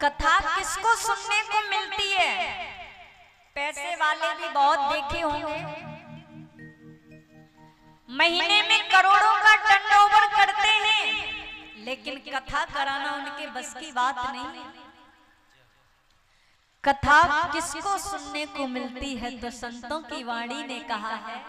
कथा किसको सुनने को मिलती है? पैसे वाले भी बहुत देखे होंगे, महीने में करोड़ों का टर्नओवर करते हैं, लेकिन कथा कराना उनके बस की बात नहीं है। कथा किसको सुनने को मिलती है? तो संतों की वाणी ने कहा है,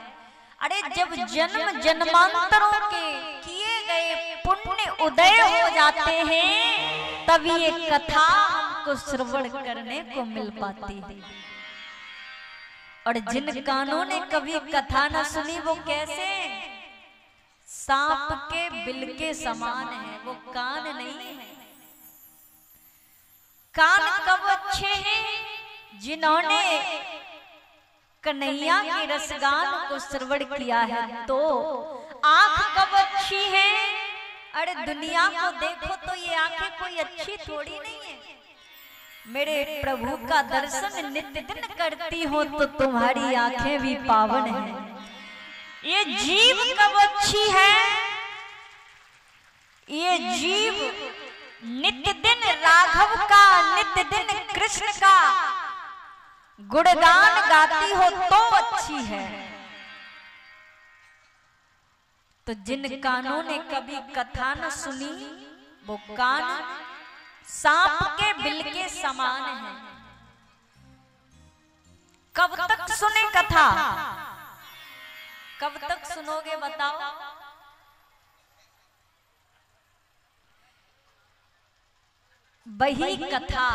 अरे जब जन्म जन्मांतरों के किए गए पुण्य उदय हो जाते हैं, तब ये कथा हमको श्रवण करने को मिल पाती है। और जिन कानों ने कभी कथा न सुनी वो कैसे? सांप के बिल के समान है, वो कान नहीं है। कान कब अच्छे हैं? जिन्होंने कन्हैया के रसगान को श्रवण किया है। तो आंख कब अच्छी है? अरे दुनिया को देखो तो ये आंखें कोई अच्छी थोड़ी नहीं है। मेरे प्रभु का दर्शन नित्य दिन करती हो तो तुम्हारी आंखें भी पावन है। ये जीव कब अच्छी है? ये जीव नित्य दिन राघव का, नित्य दिन कृष्ण का गुणगान गाती हो तो अच्छी है। तो जिन कानों ने कभी कथा न सुनी वो कान सांप के बिल के समान है। कब तक सुने कथा? कब तक सुनोगे बताओ? वही कथा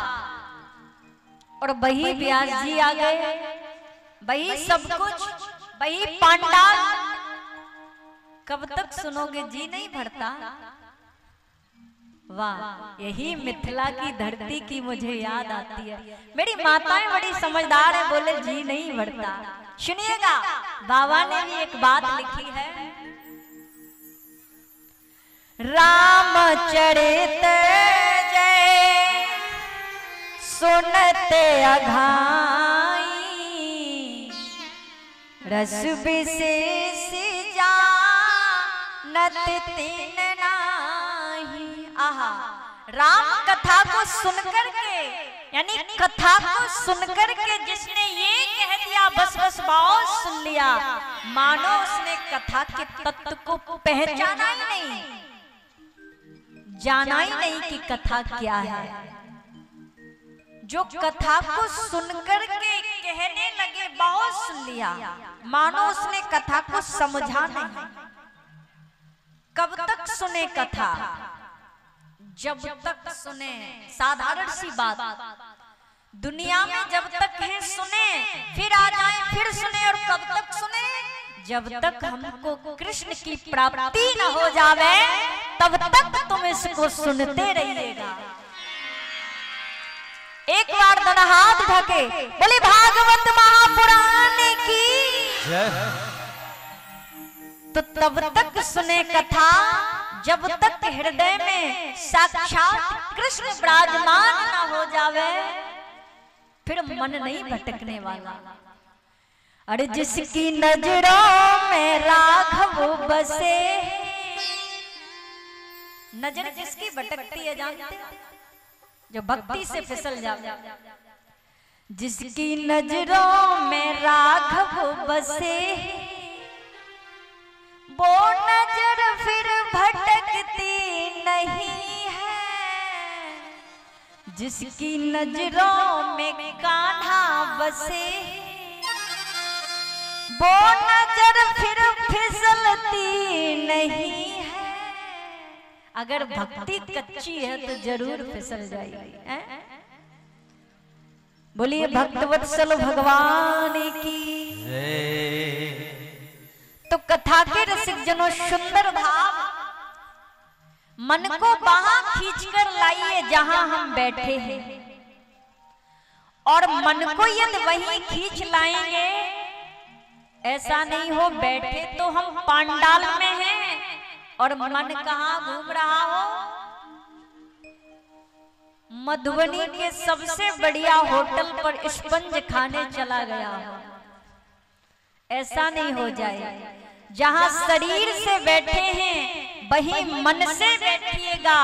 और वही व्यास जी आ गए, वही सब कुछ, वही पांडाल। कब तक सुनोगे? जी नहीं भरता। वाह, यही मिथिला की धरती की मुझे याद आती है। मेरी माताएं बड़ी समझदार है, बोले जी नहीं भरता। सुनिएगा, बाबा ने भी एक बात लिखी है, रामचरित जय सुनते अघाई, रस विशेष जानत तीन नाही। आहा, राम कथा को सुनकर के, यानी कथा को सुनकर के जिसने ये कह दिया बस बस बहुत सुन लिया, मानो उसने कथा के तत्व को पहचाना ही नहीं, जाना ही नहीं कि कथा क्या है। जो कथा को सुनकर के कहने लगे बहुत सुन लिया, मानो उसने कथा को समझा नहीं। कब तक सुने कथा? जब तक सुने। साधारण सी बात, दुनिया में जब तक है सुने, फिर आ जाए फिर सुने। और कब तक सुने? जब तक हमको कृष्ण की प्राप्ति न हो जावे तब तक तुम इसको सुनते रहिएगा। एक बार दोनों हाथ ढके बोले भागवत महापुराण की जय। तो तब तक सुने कथा जब तक हृदय में साक्षात कृष्ण विराजमान न हो जावे, फिर मन नहीं भटकने वाला। अरे जिसकी नजरों में राघव बसे, नजर जिसकी भटकती है जानते, जो भक्ति से फिसल जाए। जिसकी नजरों में राघव बसे, वो नजर फिर भटकती नहीं है। जिसकी नजरों में कान्हा बसे, वो नजर फिर फिसलती नहीं है। अगर भक्ति कच्ची है तो जरूर फिसल जाएगी। बोलिए भक्तवत्सल भगवान की। तो कथा के रसिक जनों, सुंदर भाव मन को वहां खींचकर लाइए जहां हम बैठे हैं, और मन को यदि वहीं खींच लाएंगे, ऐसा नहीं हो बैठे तो हम पांडाल में हैं और मन कहां घूम रहा हो, मधुबनी के सबसे बढ़िया होटल पर स्पंज खाने चला गया हो। ऐसा नहीं हो जाए। जहां शरीर से बैठे हैं वहीं मन से बैठिएगा,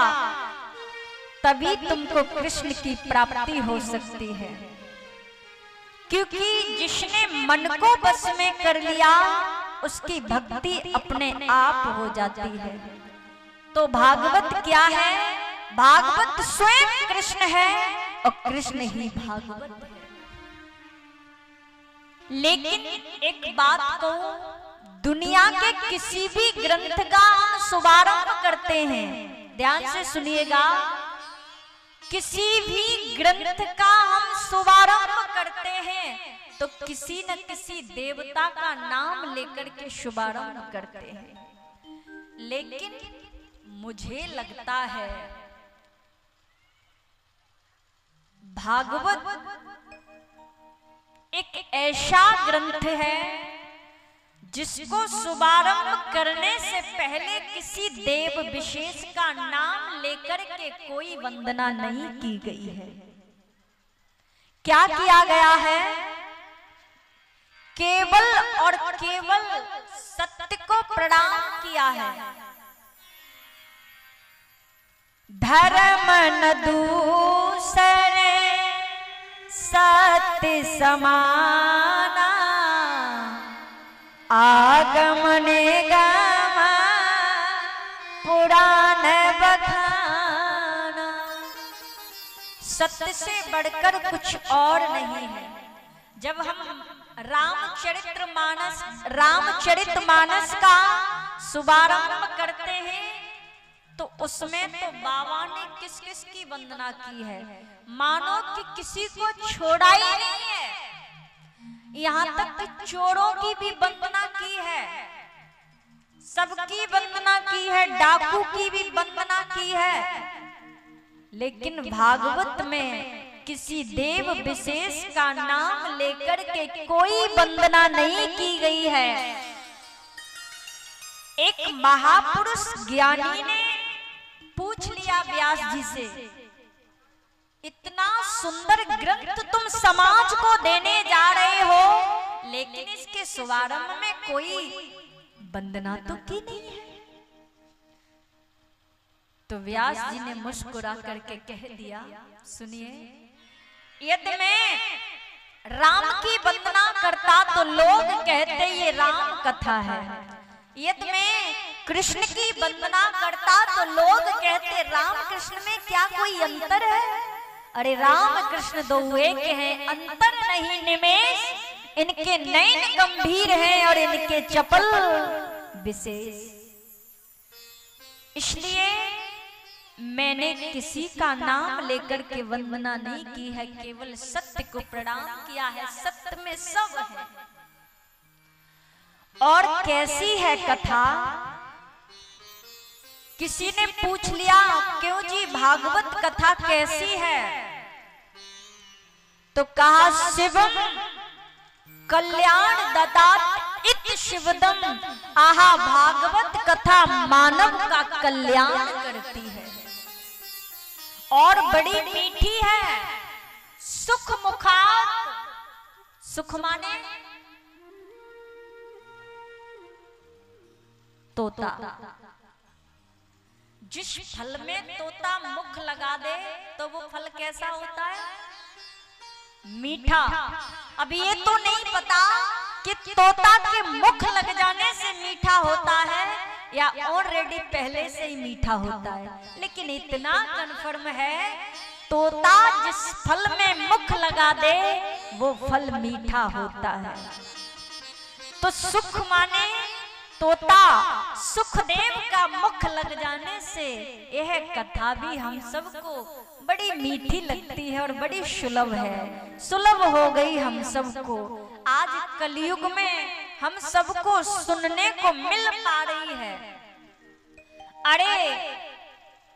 तभी तुमको कृष्ण की प्राप्ति हो सकती है। क्योंकि जिसने मन को बस में कर लिया उसकी भक्ति अपने आप हो जाती है। तो भागवत क्या है? भागवत स्वयं कृष्ण है और कृष्ण ही भागवत है। लेकिन एक बात कहूं, दुनिया के किसी भी ग्रंथ का हम शुभारंभ करते हैं, ध्यान से सुनिएगा, किसी भी ग्रंथ का हम शुभारंभ करते हैं तो किसी न किसी देवता का नाम लेकर के शुभारंभ करते हैं। लेकिन मुझे लगता है भागवत एक ऐसा ग्रंथ है जिसको शुभारंभ करने से पहले किसी देव विशेष का नाम लेकर के कोई वंदना नहीं की गई है। क्या किया गया है? केवल और केवल सत्य को प्रणाम किया है। धर्म न दूसरे सत्य समाना, आगम निगम पुराण बखाना। सत्य से बढ़कर कुछ और नहीं है। जब हम रामचरितमानस का शुभारंभ करते हैं तो उसमें तो बाबा ने किस किस की वंदना की है, मानो कि किसी को छोड़ा ही नहीं है। यहाँ तक कि चोरों की भी वंदना की है, सबकी वंदना की है, डाकू की भी वंदना की है। लेकिन भागवत में किसी देव विशेष का नाम लेकर के कोई वंदना नहीं की गई है। एक महापुरुष ज्ञानी ने पूछ लिया व्यास जी से, इतना सुंदर ग्रंथ तुम समाज को देने जा रहे हो, लेकिन इसके शुभारंभ में कोई वंदना तो की नहीं है। तो व्यास जी ने मुस्कुरा करके कह दिया, सुनिए, यदि मैं राम की वंदना करता तो लोग कहते ये राम कथा है, यदि मैं कृष्ण की वंदना करता तो लोग कहते राम कृष्ण में क्या कोई अंतर है? अरे राम कृष्ण दो एक हैं, अंतर नहीं निमेष, इनके नयन गंभीर हैं और इनके चपल विशेष। इसलिए मैंने किसी का नाम लेकर के वंदना नहीं की है, केवल सत्य को प्रणाम किया है। सत्य में सब है। और कैसी है कथा? किसी ने पूछ लिया, क्यों जी भागवत कथा कैसी है? तो कहा, शिवम कल्याण ददात इत शिवदम, आहा भागवत कथा मानव का कल्याण करती है और बड़ी मीठी है। सुख मुखात, सुख माने तोता। जिस फल में तोता मुख लगा दे तो वो फल कैसा होता है? मीठा। अब ये तो नहीं पता कि तोता के मुख लग जाने से मीठा होता है या ऑलरेडी पहले से ही मीठा होता है, लेकिन इतना कन्फर्म है, तोता जिस फल में मुख लगा दे वो फल मीठा होता है। तो सुख माने तोता, सुखदेव का मुख लग जाने से यह कथा भी हम सबको बड़ी मीठी लगती है और बड़ी सुलभ है, सुलभ हो गई हम सबको। आज कलयुग में हम सबको सुनने को मिल पा रही है। अरे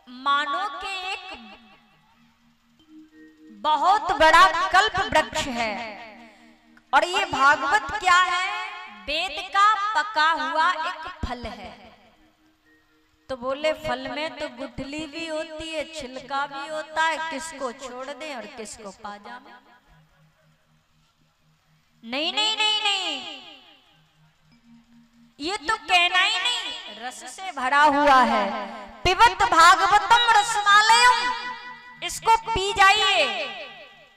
मानो के एक बहुत बड़ा कल्प वृक्ष है और ये भागवत क्या है? वेद का पका हुआ एक फल है। तो बोले फल में तो गुठली भी होती है, छिलका भी होता है, किसको छोड़ दें और किसको पा जाए? नहीं नहीं नहीं नहीं, ये तो कहना ही नहीं, रस से भरा हुआ है। पिबत भागवतम रसमालयम, इसको पी जाइए,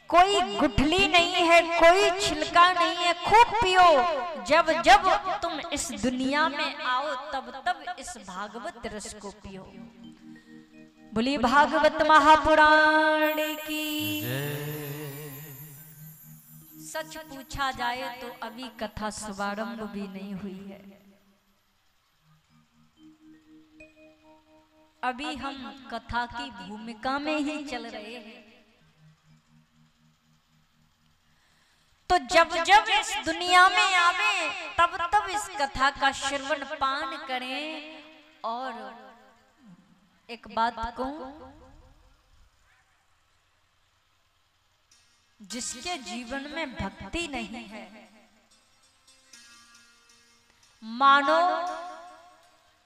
कोई गुठली नहीं है, कोई छिलका नहीं है, खूब पियो। जब जब तुम इस दुनिया में आओ तब तब इस भागवत रस को पियो। बोलिए भागवत महापुराण की। सच पूछा जाए तो अभी कथा शुभारंभ भी नहीं हुई है। अभी हम कथा की भूमिका में ही चल रहे हैं। तो जब जब इस दुनिया में आवे तब तब इस कथा का श्रवण पान करें। और एक बात कहूं, जिसके जीवन में भक्ति नहीं है मानो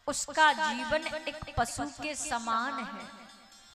उसका जीवन एक पशु के समान है।